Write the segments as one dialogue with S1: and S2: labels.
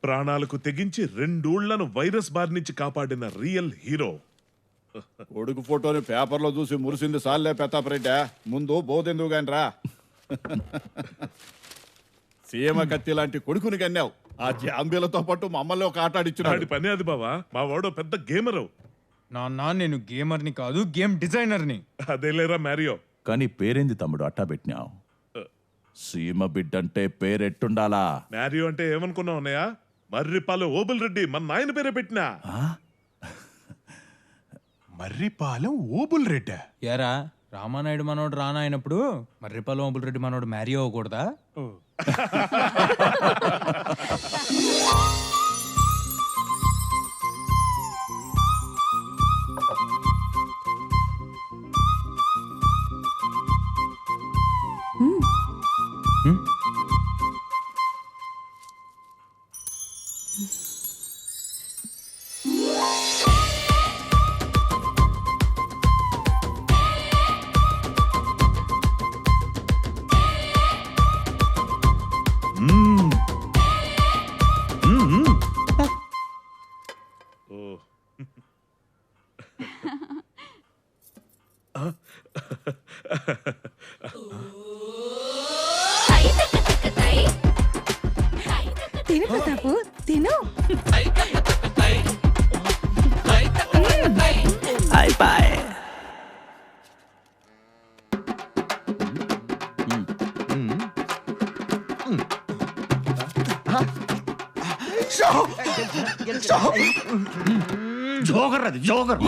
S1: ప్రాణాలకు తెగించి 2 ఊళ్లను వైరస్ బారి నుంచి కాపాడిన రియల్ హీరో.
S2: కొడుకు ఫోటోని పేపర్లో చూసి మురిసింది సార్లే పెతాపరెడ్డా, ముందు బోధెందుకు గాని రా. సీఎమ కత్తి లాంటి కొడుకుని కన్నావు. ఆ జాంబీలతో పాటు మమ్మల్ని ఒక ఆట ఆడిచ్చున్నాడు.
S1: ఆడి పని అది బావా, మా వాడు పెద్ద గేమరు.
S3: నాన్న నేను గేమర్ని కాదు, గేమ్ డిజైనర్ని.
S1: అదేలేరా మ్యారియో.
S4: కానీ పేరేంది తమ్ముడు అట్టా పెట్టినావు? సీమ బిడ్డంటే పేరెట్టుండాలా?
S1: మ్యారియో అంటే ఏమనుకున్నావు అన్నయ్య? మర్రిపాలెం ఓబుల్ రెడ్డి మన నాయన పేరే పెట్టినా.
S5: మర్రిపాలెం ఓబుల్ రెడ్డి.
S3: యారా రామానాయుడు మనోడు రానా అయినప్పుడు మర్రిపాలెం ఓబుల్ రెడ్డి మనోడు మ్యారీ అవ్వకూడదా?
S6: తిను ప్రతాపు తిను.
S4: జోగర్ అది జోగర్.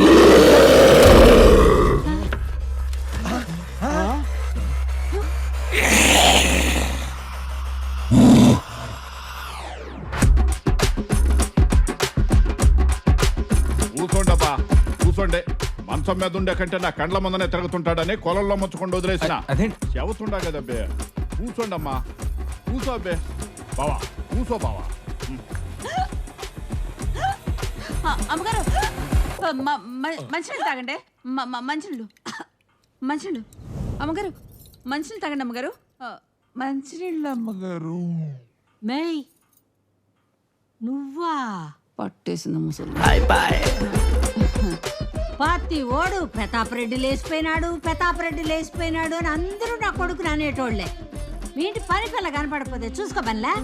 S2: కూర్చోండబ్బా కూర్చోండి. మంచం మీద ఉండే కంటే నా కండ్ల ముందనే తిరుగుతుంటాడని కొలంలో ముచ్చుకుండా వదిలేసిన.
S3: అదేంటి
S2: చెబుతుండా కదబ్బే. కూర్చోండమ్మా కూర్చో అబ్బే. బావా కూర్చో బావా.
S6: అమ్మగారు మంచినీళ్ళు తాగండి. మంచినీళ్ళు మంచినీళ్ళు అమ్మగారు మంచినీళ్ళు తాగండి అమ్మగారు. మంచినీళ్ళు అమ్మగారు. మేయ్ నువ్వా? పట్టేసింది ముసలి. పాతి ఓడు ప్రతాపరెడ్డి లేచిపోయినాడు అని అందరూ నా కొడుకుని అనేటోళ్లే. మీ ఇంటి పని పిల్ల కనపడకపోతే చూసుకో పనిలే.